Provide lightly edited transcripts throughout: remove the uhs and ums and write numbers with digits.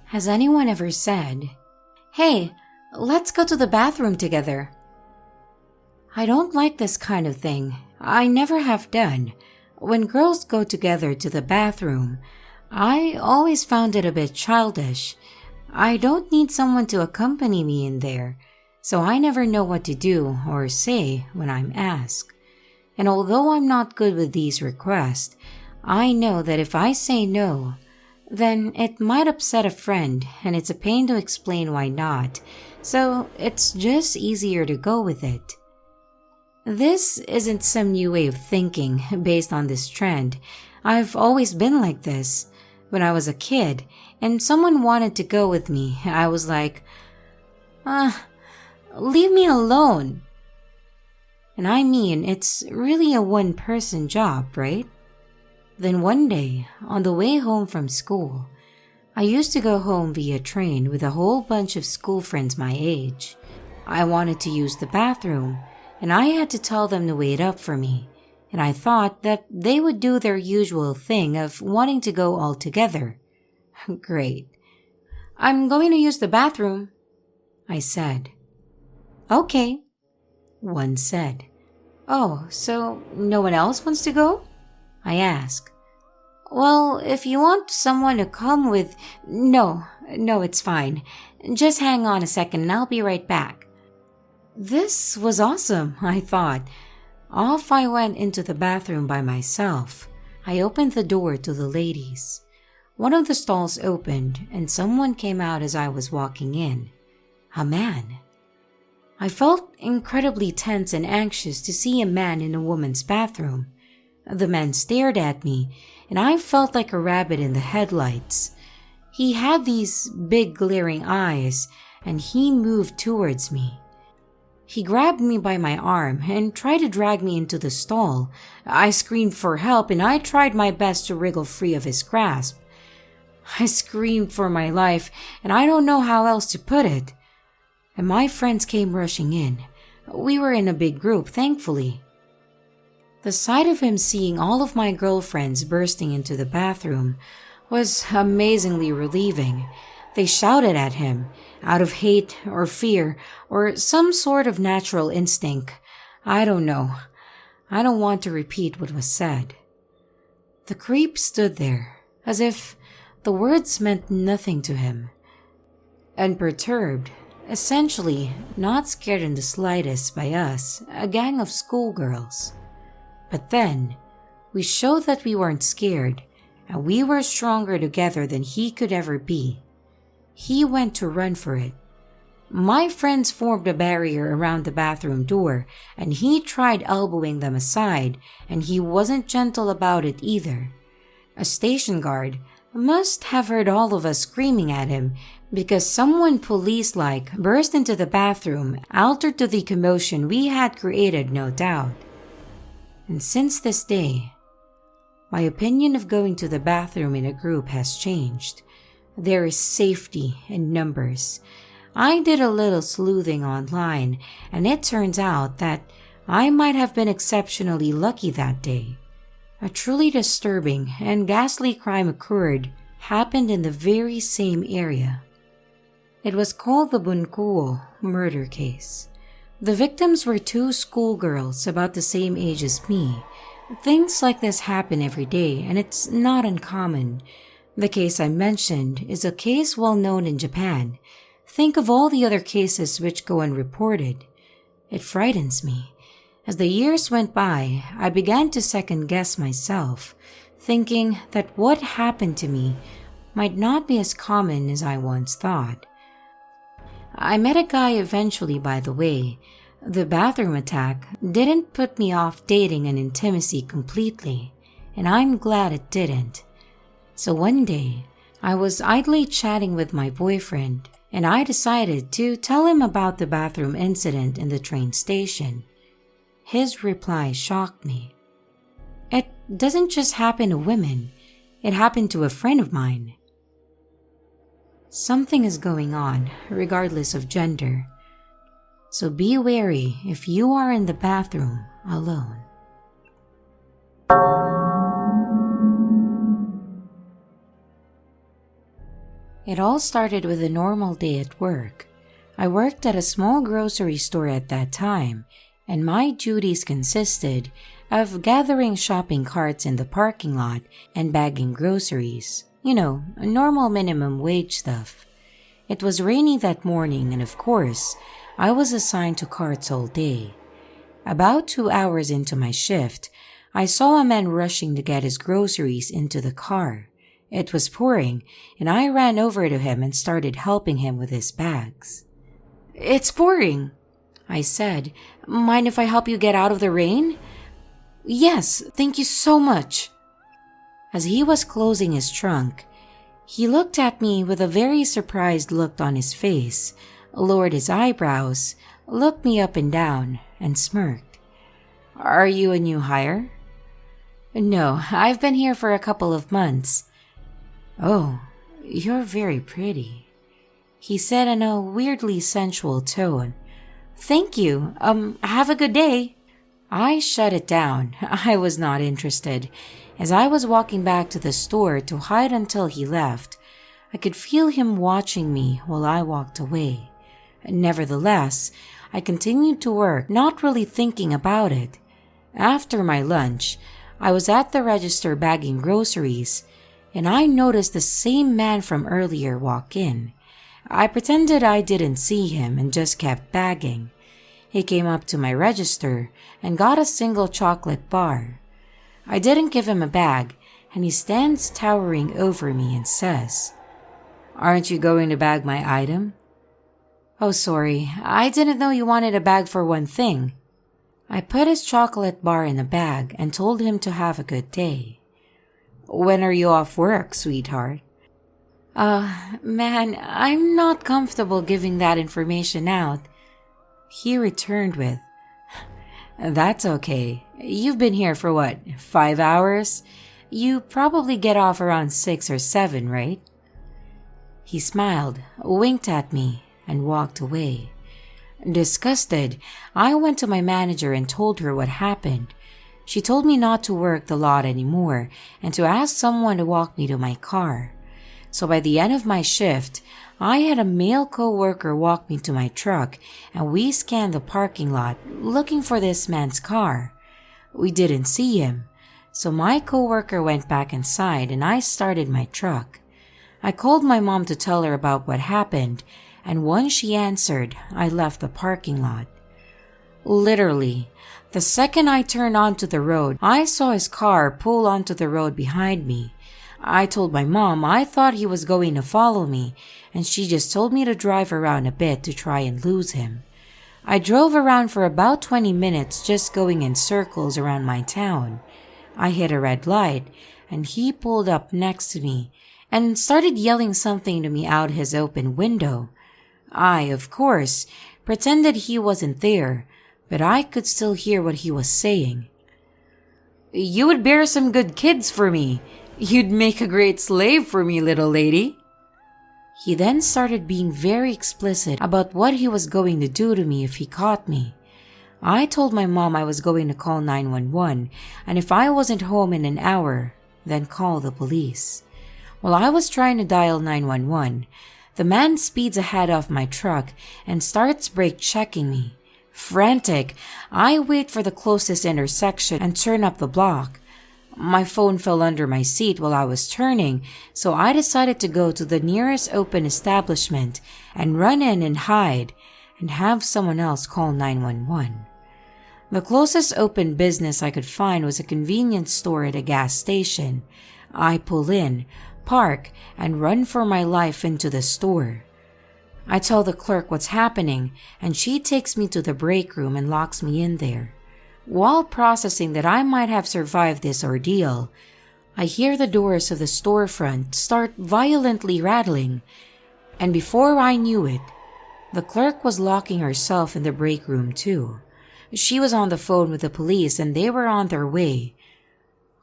Has anyone ever said, "Hey, let's go to the bathroom together"? I don't like this kind of thing. I never have done. When girls go together to the bathroom, I always found it a bit childish. I don't need someone to accompany me in there, so I never know what to do or say when I'm asked. And although I'm not good with these requests, I know that if I say no, then it might upset a friend and it's a pain to explain why not, so it's just easier to go with it. This isn't some new way of thinking based on this trend. I've always been like this. When I was a kid and someone wanted to go with me, I was like, leave me alone. And I mean, it's really a one-person job, right? Then one day, on the way home from school, I used to go home via train with a whole bunch of school friends my age. I wanted to use the bathroom, and I had to tell them to wait up for me, and I thought that they would do their usual thing of wanting to go all together. Great. "I'm going to use the bathroom," I said. "Okay," one said. "Oh, so no one else wants to go?" I asked. "Well, if you want someone to come with..." No, it's fine. Just hang on a second and I'll be right back." This was awesome, I thought. Off I went into the bathroom by myself. I opened the door to the ladies. One of the stalls opened and someone came out as I was walking in. A man. I felt incredibly tense and anxious to see a man in a woman's bathroom. The man stared at me, and I felt like a rabbit in the headlights. He had these big glaring eyes, and he moved towards me. He grabbed me by my arm and tried to drag me into the stall. I screamed for help, and I tried my best to wriggle free of his grasp. I screamed for my life, and I don't know how else to put it. And my friends came rushing in. We were in a big group, thankfully. The sight of him seeing all of my girlfriends bursting into the bathroom was amazingly relieving. They shouted at him, out of hate or fear or some sort of natural instinct. I don't know. I don't want to repeat what was said. The creep stood there, as if the words meant nothing to him. Unperturbed, essentially not scared in the slightest by us, a gang of schoolgirls. But then, we showed that we weren't scared, and we were stronger together than he could ever be. He went to run for it. My friends formed a barrier around the bathroom door, and he tried elbowing them aside, and he wasn't gentle about it either. A station guard must have heard all of us screaming at him, because someone police-like burst into the bathroom, altered to the commotion we had created, no doubt. And since this day, my opinion of going to the bathroom in a group has changed. There is safety in numbers. I did a little sleuthing online, and it turns out that I might have been exceptionally lucky that day. A truly disturbing and ghastly crime happened in the very same area. It was called the Bunkuo murder case. The victims were two schoolgirls about the same age as me. Things like this happen every day, and it's not uncommon. The case I mentioned is a case well known in Japan. Think of all the other cases which go unreported. It frightens me. As the years went by, I began to second-guess myself, thinking that what happened to me might not be as common as I once thought. I met a guy eventually, by the way. The bathroom attack didn't put me off dating and intimacy completely, and I'm glad it didn't. So one day, I was idly chatting with my boyfriend, and I decided to tell him about the bathroom incident in the train station. His reply shocked me. It doesn't just happen to women, it happened to a friend of mine. Something is going on, regardless of gender. So be wary if you are in the bathroom alone. It all started with a normal day at work. I worked at a small grocery store at that time, and my duties consisted of gathering shopping carts in the parking lot and bagging groceries. Normal minimum wage stuff. It was rainy that morning, and of course, I was assigned to carts all day. About 2 hours into my shift, I saw a man rushing to get his groceries into the car. It was pouring, and I ran over to him and started helping him with his bags. "It's pouring," I said. "Mind if I help you get out of the rain?" "Yes, thank you so much." As he was closing his trunk, he looked at me with a very surprised look on his face, lowered his eyebrows, looked me up and down, and smirked. "Are you a new hire?" "No, I've been here for a couple of months." "Oh, you're very pretty," he said in a weirdly sensual tone. "Thank you. Have a good day." I shut it down. I was not interested. As I was walking back to the store to hide until he left, I could feel him watching me while I walked away. Nevertheless, I continued to work, not really thinking about it. After my lunch, I was at the register bagging groceries, and I noticed the same man from earlier walk in. I pretended I didn't see him and just kept bagging. He came up to my register and got a single chocolate bar. I didn't give him a bag, and he stands towering over me and says, "Aren't you going to bag my item?" "Oh, sorry, I didn't know you wanted a bag for one thing." I put his chocolate bar in a bag and told him to have a good day. "When are you off work, sweetheart?" Man, I'm not comfortable giving that information out," he returned with. "That's okay. You've been here for what, 5 hours? You probably get off around 6 or 7, right?" He smiled, winked at me, and walked away. Disgusted, I went to my manager and told her what happened. She told me not to work the lot anymore and to ask someone to walk me to my car. So by the end of my shift, I had a male co-worker walk me to my truck, and we scanned the parking lot looking for this man's car. We didn't see him, so my co-worker went back inside and I started my truck. I called my mom to tell her about what happened, and once she answered, I left the parking lot. Literally, the second I turned onto the road, I saw his car pull onto the road behind me. I told my mom I thought he was going to follow me, and she just told me to drive around a bit to try and lose him. I drove around for about 20 minutes just going in circles around my town. I hit a red light, and he pulled up next to me and started yelling something to me out his open window. I, of course, pretended he wasn't there, but I could still hear what he was saying. "You would bear some good kids for me. You'd make a great slave for me, little lady." He then started being very explicit about what he was going to do to me if he caught me. I told my mom I was going to call 911, and if I wasn't home in an hour, then call the police. While I was trying to dial 911, the man speeds ahead of my truck and starts brake checking me. Frantic, I wait for the closest intersection and turn up the block. My phone fell under my seat while I was turning, so I decided to go to the nearest open establishment and run in and hide and have someone else call 911. The closest open business I could find was a convenience store at a gas station. I pull in, park, and run for my life into the store. I tell the clerk what's happening, and she takes me to the break room and locks me in there. While processing that I might have survived this ordeal, I hear the doors of the storefront start violently rattling, and before I knew it, the clerk was locking herself in the break room too. She was on the phone with the police and they were on their way.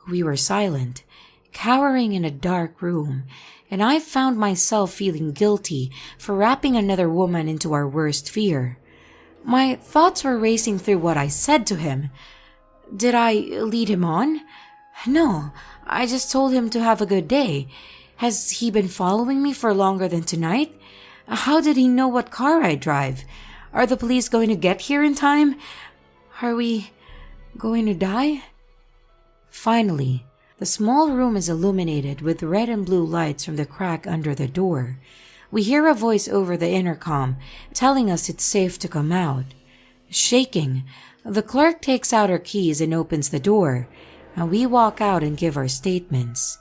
We were silent, cowering in a dark room, and I found myself feeling guilty for wrapping another woman into our worst fear. My thoughts were racing through what I said to him. Did I lead him on? No, I just told him to have a good day. Has he been following me for longer than tonight? How did he know what car I drive? Are the police going to get here in time? Are we going to die? Finally, the small room is illuminated with red and blue lights from the crack under the door. We hear a voice over the intercom telling us it's safe to come out. Shaking, the clerk takes out her keys and opens the door, and we walk out and give our statements.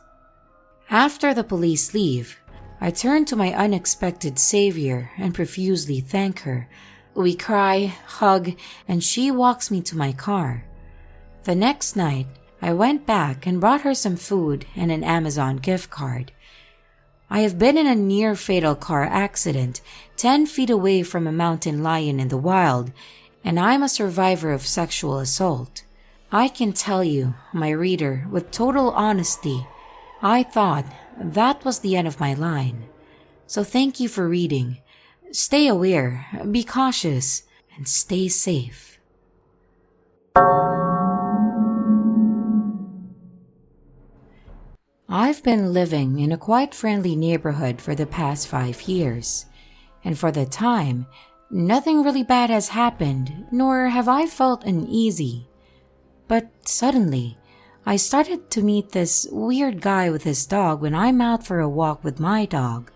After the police leave, I turn to my unexpected savior and profusely thank her. We cry, hug, and she walks me to my car. The next night, I went back and brought her some food and an Amazon gift card. I have been in a near-fatal car accident 10 feet away from a mountain lion in the wild, and I'm a survivor of sexual assault. I can tell you, my reader, with total honesty, I thought that was the end of my line. So thank you for reading. Stay aware, be cautious, and stay safe. I've been living in a quite friendly neighborhood for the past 5 years, and for the time, nothing really bad has happened, nor have I felt uneasy. But suddenly, I started to meet this weird guy with his dog when I'm out for a walk with my dog.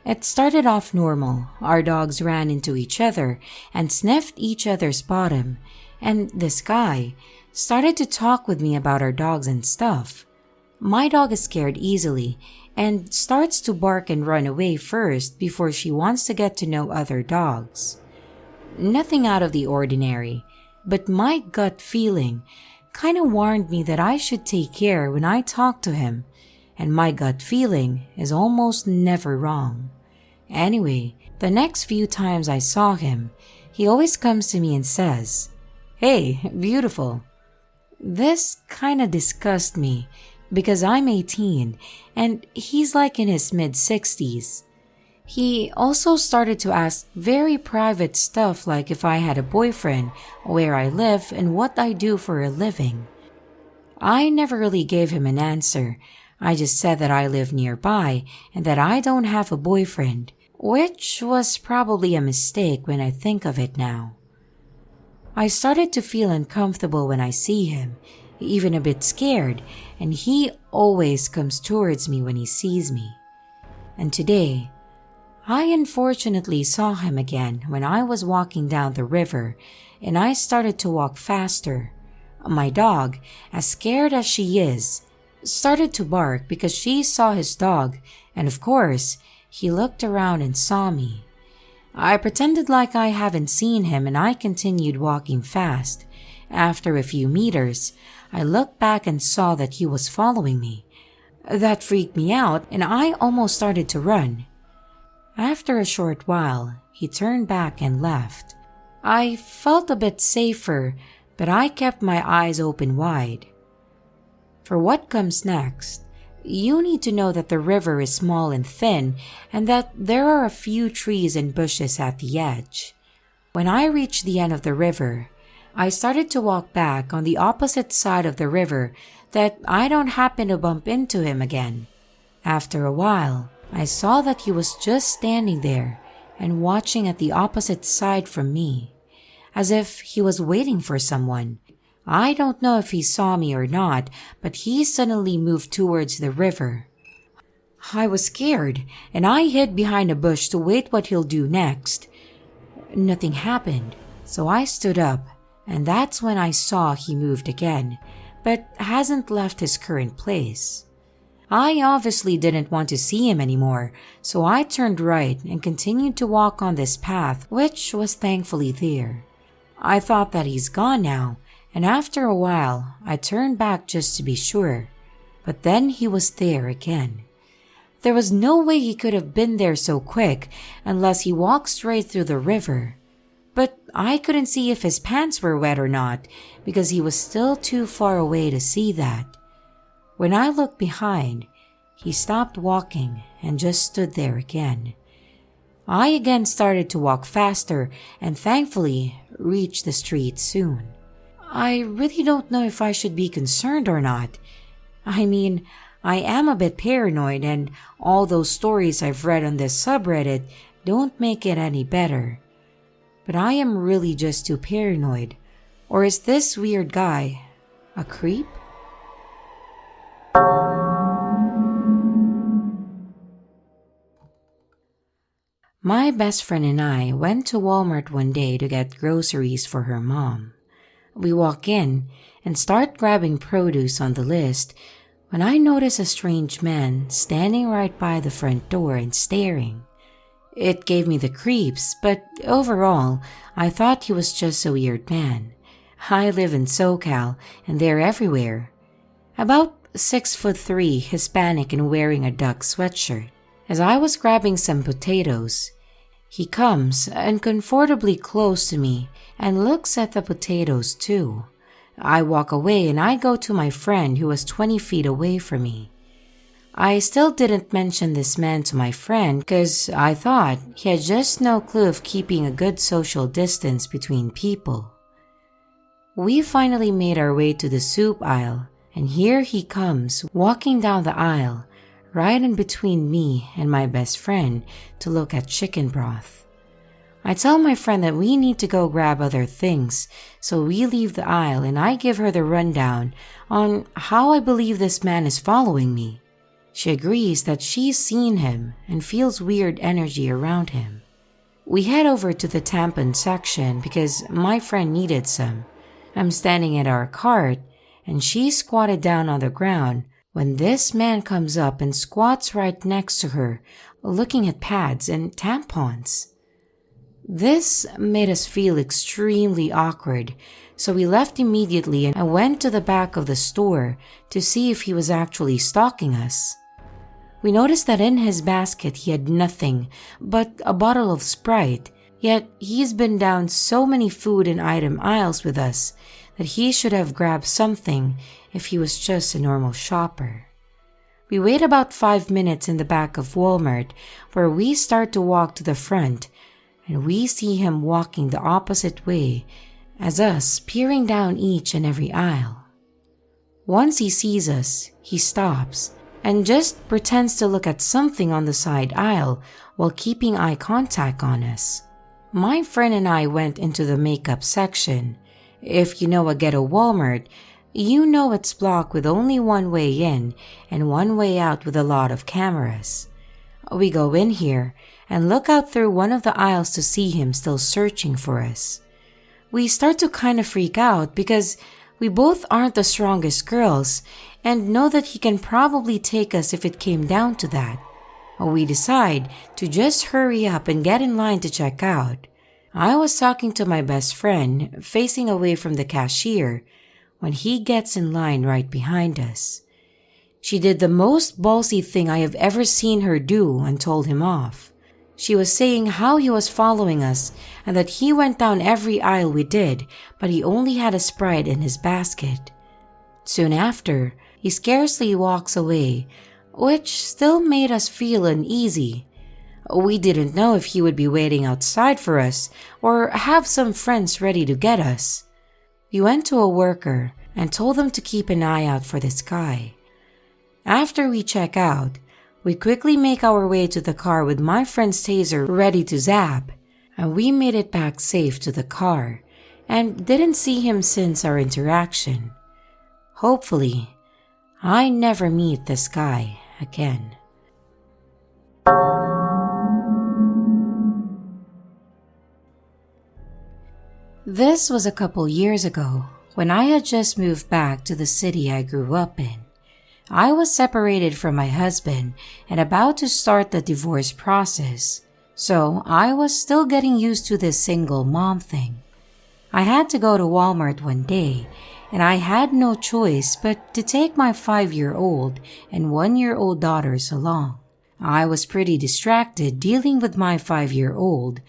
It started off normal. Our dogs ran into each other and sniffed each other's bottom, and this guy started to talk with me about our dogs and stuff. My dog is scared easily and starts to bark and run away first before she wants to get to know other dogs. Nothing out of the ordinary, but my gut feeling kind of warned me that I should take care when I talk to him, and my gut feeling is almost never wrong. Anyway, the next few times I saw him, he always comes to me and says, "Hey, beautiful." This kind of disgusts me because I'm 18 and he's like in his mid-60s. He also started to ask very private stuff like if I had a boyfriend, where I live, and what I do for a living. I never really gave him an answer. I just said that I live nearby and that I don't have a boyfriend, which was probably a mistake when I think of it now. I started to feel uncomfortable when I see him, even a bit scared, and he always comes towards me when he sees me. And today, I unfortunately saw him again when I was walking down the river, and I started to walk faster. My dog, as scared as she is, started to bark because she saw his dog, and of course, he looked around and saw me. I pretended like I haven't seen him and I continued walking fast. After a few meters, I looked back and saw that he was following me. That freaked me out and I almost started to run. After a short while, he turned back and left. I felt a bit safer, but I kept my eyes open wide. For what comes next, you need to know that the river is small and thin and that there are a few trees and bushes at the edge. When I reached the end of the river, I started to walk back on the opposite side of the river that I don't happen to bump into him again. After a while, I saw that he was just standing there and watching at the opposite side from me, as if he was waiting for someone. I don't know if he saw me or not, but he suddenly moved towards the river. I was scared, and I hid behind a bush to wait what he'll do next. Nothing happened, so I stood up, and that's when I saw he moved again, but hasn't left his current place. I obviously didn't want to see him anymore, so I turned right and continued to walk on this path, which was thankfully there. I thought that he's gone now, and after a while, I turned back just to be sure. But then he was there again. There was no way he could have been there so quick unless he walked straight through the river. But I couldn't see if his pants were wet or not because he was still too far away to see that. When I looked behind, he stopped walking and just stood there again. I again started to walk faster and thankfully reached the street soon. I really don't know if I should be concerned or not. I mean, I am a bit paranoid, and all those stories I've read on this subreddit don't make it any better. But I am really just too paranoid. Or is this weird guy a creep? My best friend and I went to Walmart one day to get groceries for her mom. We walk in and start grabbing produce on the list when I notice a strange man standing right by the front door and staring. It gave me the creeps, but overall, I thought he was just a weird man. I live in SoCal, and they're everywhere. About 6'3", Hispanic and wearing a duck sweatshirt. As I was grabbing some potatoes, he comes uncomfortably close to me and looks at the potatoes too. I walk away and I go to my friend who was 20 feet away from me. I still didn't mention this man to my friend because I thought he had just no clue of keeping a good social distance between people. We finally made our way to the soup aisle, and here he comes walking down the aisle, right in between me and my best friend to look at chicken broth. I tell my friend that we need to go grab other things, so we leave the aisle and I give her the rundown on how I believe this man is following me. She agrees that she's seen him and feels weird energy around him. We head over to the tampon section because my friend needed some. I'm standing at our cart and she's squatted down on the ground when this man comes up and squats right next to her, looking at pads and tampons. This made us feel extremely awkward, so we left immediately and went to the back of the store to see if he was actually stalking us. We noticed that in his basket he had nothing but a bottle of Sprite, yet he's been down so many food and item aisles with us that he should have grabbed something if he was just a normal shopper. We wait about 5 minutes in the back of Walmart where we start to walk to the front, and we see him walking the opposite way as us, peering down each and every aisle. Once he sees us, he stops and just pretends to look at something on the side aisle while keeping eye contact on us. My friend and I went into the makeup section. If you know a ghetto Walmart, you know it's blocked with only one way in and one way out with a lot of cameras. We go in here and look out through one of the aisles to see him still searching for us. We start to kind of freak out because we both aren't the strongest girls and know that he can probably take us if it came down to that. We decide to just hurry up and get in line to check out. I was talking to my best friend, facing away from the cashier, when he gets in line right behind us. She did the most ballsy thing I have ever seen her do and told him off. She was saying how he was following us and that he went down every aisle we did, but he only had a Sprite in his basket. Soon after, he scarcely walks away, which still made us feel uneasy. We didn't know if he would be waiting outside for us or have some friends ready to get us. We went to a worker and told them to keep an eye out for this guy. After we check out, we quickly make our way to the car with my friend's taser ready to zap, and we made it back safe to the car and didn't see him since our interaction. Hopefully, I never meet this guy again. This was a couple years ago when I had just moved back to the city I grew up in. I was separated from my husband and about to start the divorce process, so I was still getting used to this single mom thing. I had to go to Walmart one day, and I had no choice but to take my 5-year-old and 1-year-old daughters along. I was pretty distracted dealing with my 5-year-old,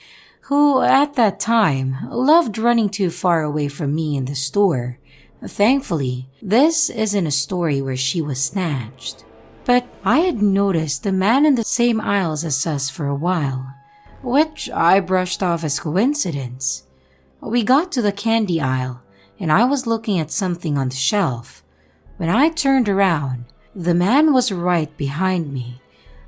who at that time loved running too far away from me in the store. Thankfully, this isn't a story where she was snatched. But I had noticed the man in the same aisles as us for a while, which I brushed off as coincidence. We got to the candy aisle, and I was looking at something on the shelf when I turned around The man was right behind me,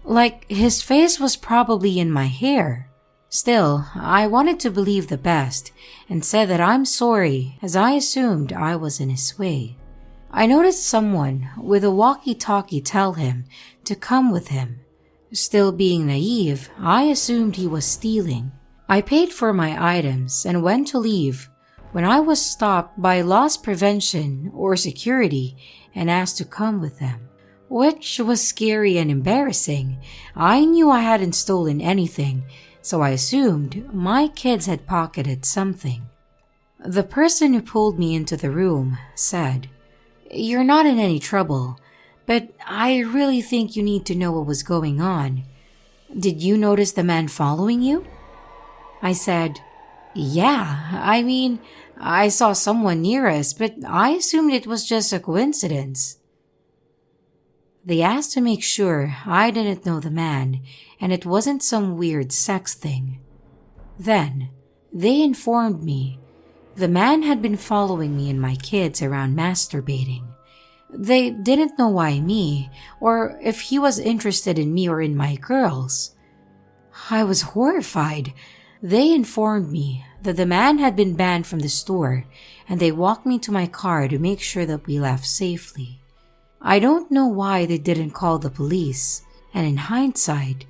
like his face was probably in my hair. Still, I wanted to believe the best and said that I'm sorry, as I assumed I was in his way. I noticed someone with a walkie-talkie tell him to come with him. Still being naive, I assumed he was stealing. I paid for my items and went to leave when I was stopped by loss prevention or security and asked to come with them, which was scary and embarrassing. I knew I hadn't stolen anything, so I assumed my kids had pocketed something. The person who pulled me into the room said, "You're not in any trouble, but I really think you need to know what was going on. Did you notice the man following you?" I said, "Yeah, I saw someone near us, but I assumed it was just a coincidence." They asked to make sure I didn't know the man and it wasn't some weird sex thing. Then, they informed me the man had been following me and my kids around masturbating. They didn't know why me, or if he was interested in me or in my girls. I was horrified. They informed me that the man had been banned from the store and they walked me to my car to make sure that we left safely. I don't know why they didn't call the police, and in hindsight,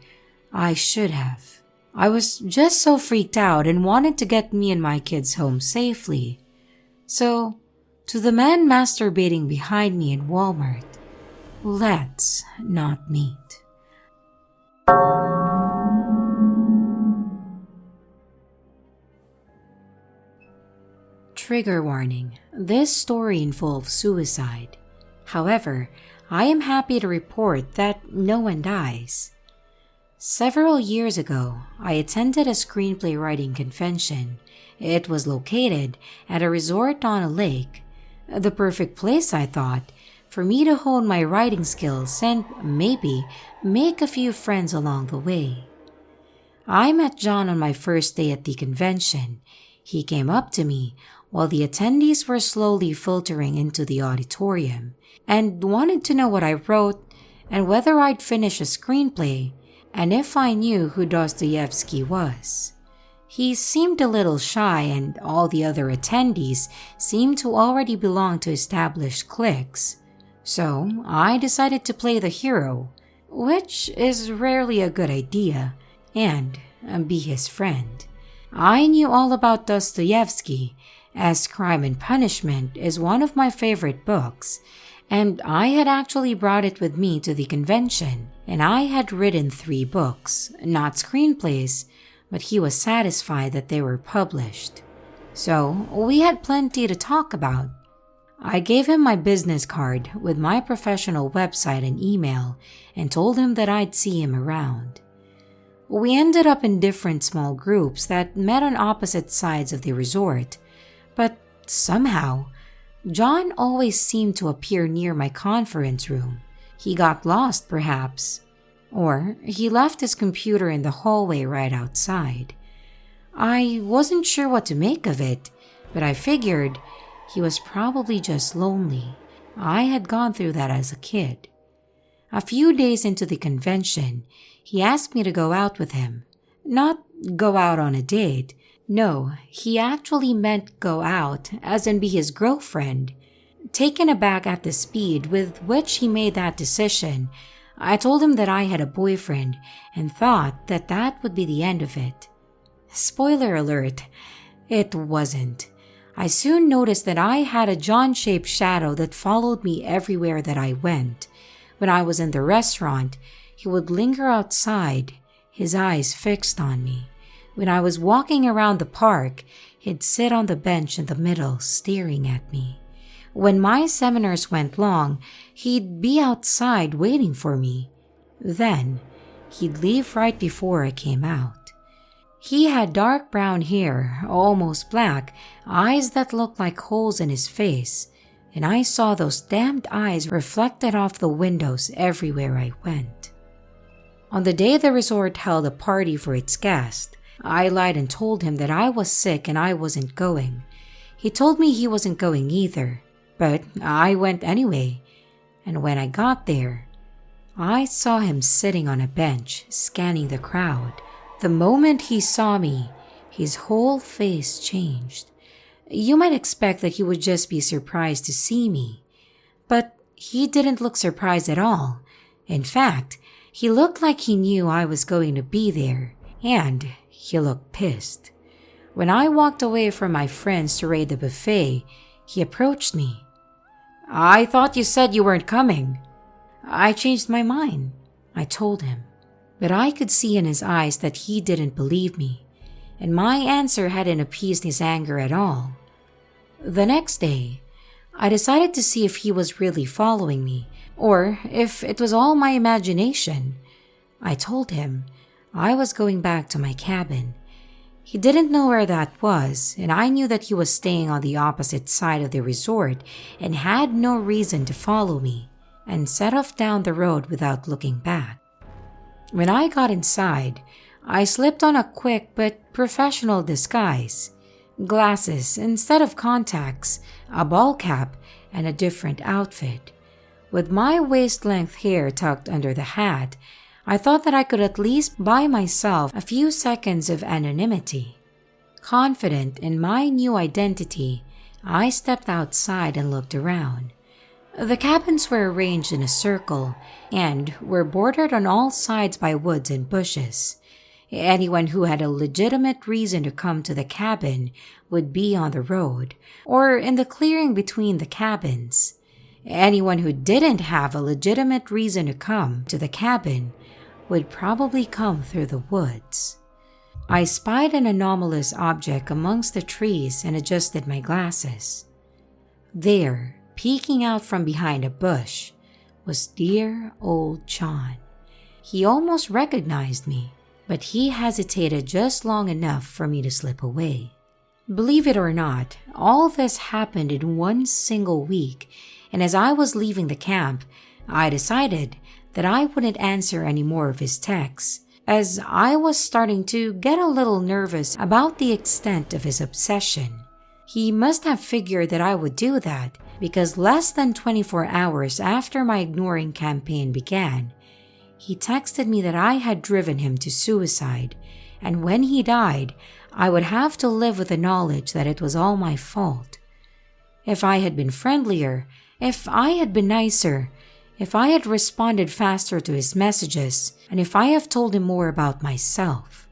I should have. I was just so freaked out and wanted to get me and my kids home safely. So, to the man masturbating behind me in Walmart, let's not meet. Trigger warning: this story involves suicide. However, I am happy to report that no one dies. Several years ago, I attended a screenplay writing convention. It was located at a resort on a lake. The perfect place, I thought, for me to hone my writing skills and maybe make a few friends along the way. I met John on my first day at the convention. He came up to me while the attendees were slowly filtering into the auditorium and wanted to know what I wrote and whether I'd finish a screenplay and if I knew who Dostoevsky was. He seemed a little shy and all the other attendees seemed to already belong to established cliques. So I decided to play the hero, which is rarely a good idea, and be his friend. I knew all about Dostoevsky, as Crime and Punishment is one of my favorite books, and I had actually brought it with me to the convention, and I had written 3 books, not screenplays, but he was satisfied that they were published. So we had plenty to talk about. I gave him my business card with my professional website and email and told him that I'd see him around. We ended up in different small groups that met on opposite sides of the resort, but somehow, John always seemed to appear near my conference room. He got lost, perhaps, or he left his computer in the hallway right outside. I wasn't sure what to make of it, but I figured he was probably just lonely. I had gone through that as a kid. A few days into the convention, he asked me to go out with him. Not go out on a date. No, he actually meant go out, as in be his girlfriend. Taken aback at the speed with which he made that decision, I told him that I had a boyfriend and thought that that would be the end of it. Spoiler alert, it wasn't. I soon noticed that I had a John-shaped shadow that followed me everywhere that I went. When I was in the restaurant, he would linger outside, his eyes fixed on me. When I was walking around the park, he'd sit on the bench in the middle, staring at me. When my seminars went long, he'd be outside waiting for me. Then, he'd leave right before I came out. He had dark brown hair, almost black, eyes that looked like holes in his face, and I saw those damned eyes reflected off the windows everywhere I went. On the day the resort held a party for its guests, I lied and told him that I was sick and I wasn't going. He told me he wasn't going either, but I went anyway. and when I got there, I saw him sitting on a bench, scanning the crowd. The moment he saw me, his whole face changed. You might expect that he would just be surprised to see me, but he didn't look surprised at all. In fact, he looked like he knew I was going to be there, and he looked pissed. When I walked away from my friends to raid the buffet, he approached me. "I thought you said you weren't coming." "I changed my mind," I told him. But I could see in his eyes that he didn't believe me, and my answer hadn't appeased his anger at all. The next day, I decided to see if he was really following me, or if it was all my imagination. I told him I was going back to my cabin. He didn't know where that was, and I knew that he was staying on the opposite side of the resort and had no reason to follow me, and set off down the road without looking back. When I got inside, I slipped on a quick but professional disguise: glasses instead of contacts, a ball cap, and a different outfit. With my waist-length hair tucked under the hat, I thought that I could at least buy myself a few seconds of anonymity. Confident in my new identity, I stepped outside and looked around. The cabins were arranged in a circle and were bordered on all sides by woods and bushes. Anyone who had a legitimate reason to come to the cabin would be on the road or in the clearing between the cabins. Anyone who didn't have a legitimate reason to come to the cabin would probably come through the woods. I spied an anomalous object amongst the trees and adjusted my glasses. There, peeking out from behind a bush, was dear old John. He almost recognized me, but he hesitated just long enough for me to slip away. Believe it or not, all this happened in one single week, and as I was leaving the camp, I decided that I wouldn't answer any more of his texts, as I was starting to get a little nervous about the extent of his obsession. He must have figured that I would do that, because less than 24 hours after my ignoring campaign began, he texted me that I had driven him to suicide, and when he died, I would have to live with the knowledge that it was all my fault. If I had been friendlier, if I had been nicer, if I had responded faster to his messages, and if I have told him more about myself.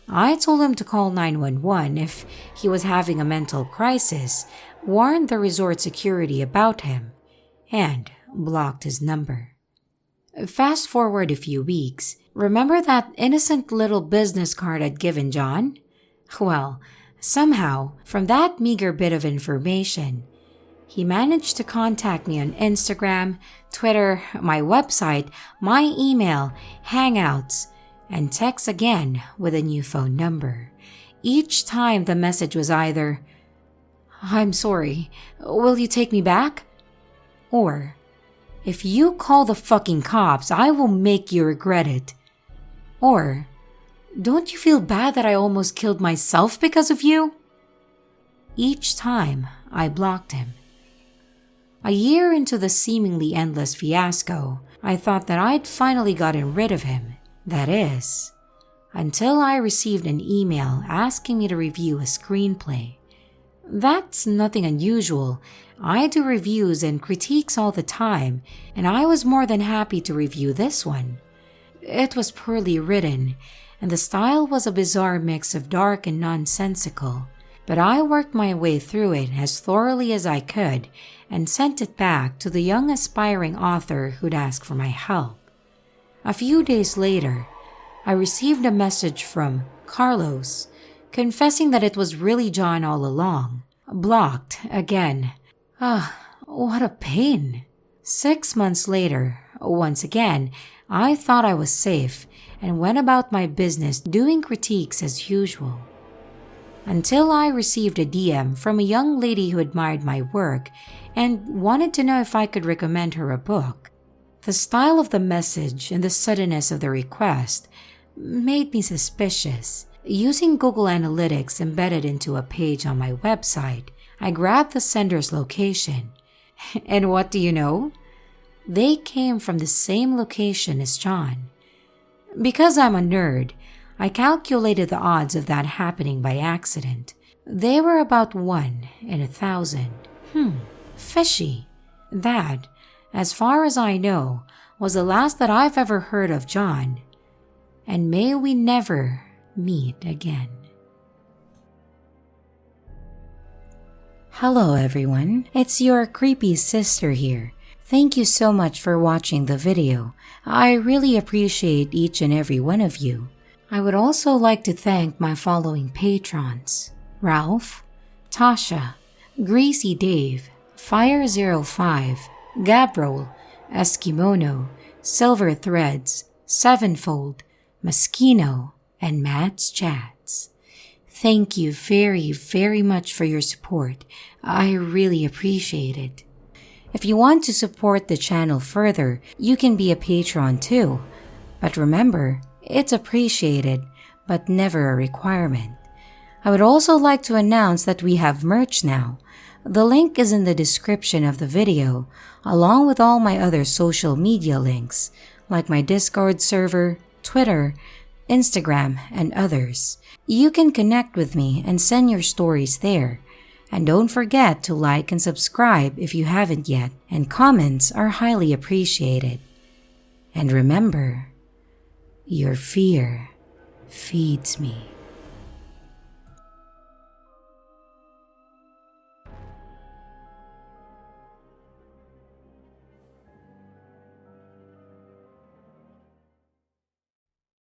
I told him to call 911 if he was having a mental crisis, warned the resort security about him, and blocked his number. Fast forward a few weeks. Remember that innocent little business card I'd given John? Well, somehow, from that meager bit of information, he managed to contact me on Instagram, Twitter, my website, my email, Hangouts, and text again with a new phone number. Each time the message was either, "I'm sorry, will you take me back?" or, "If you call the fucking cops, I will make you regret it." Or, "Don't you feel bad that I almost killed myself because of you?" Each time, I blocked him. A year into the seemingly endless fiasco, I thought that I'd finally gotten rid of him. That is, until I received an email asking me to review a screenplay. That's nothing unusual. I do reviews and critiques all the time, and I was more than happy to review this one. It was poorly written, and the style was a bizarre mix of dark and nonsensical, but I worked my way through it as thoroughly as I could and sent it back to the young aspiring author who'd asked for my help. A few days later, I received a message from Carlos confessing that it was really John all along. Blocked again. What a pain. 6 months later, once again, I thought I was safe and went about my business doing critiques as usual. Until I received a DM from a young lady who admired my work and wanted to know if I could recommend her a book. The style of the message and the suddenness of the request made me suspicious. Using Google Analytics embedded into a page on my website, I grabbed the sender's location. And what do you know? they came from the same location as John. Because I'm a nerd, I calculated the odds of that happening by accident. They were about 1 in 1,000. Fishy. That, as far as I know, was the last that I've ever heard of John. And may we never meet again. Hello everyone, it's your creepy sister here. Thank you so much for watching the video. I really appreciate each and every one of you. I would also like to thank my following patrons: Ralph, Tasha, Greasy Dave, Fire05, Gabriel, Eskimono, Silver Threads, Sevenfold, Moschino, and Matt's Chats. Thank you very, very much for your support. I really appreciate it. If you want to support the channel further, you can be a patron too. But remember, it's appreciated, but never a requirement. I would also like to announce that we have merch now. The link is in the description of the video, along with all my other social media links, like my Discord server, Twitter, Instagram, and others. You can connect with me and send your stories there. And don't forget to like and subscribe if you haven't yet, and comments are highly appreciated. And remember, your fear feeds me.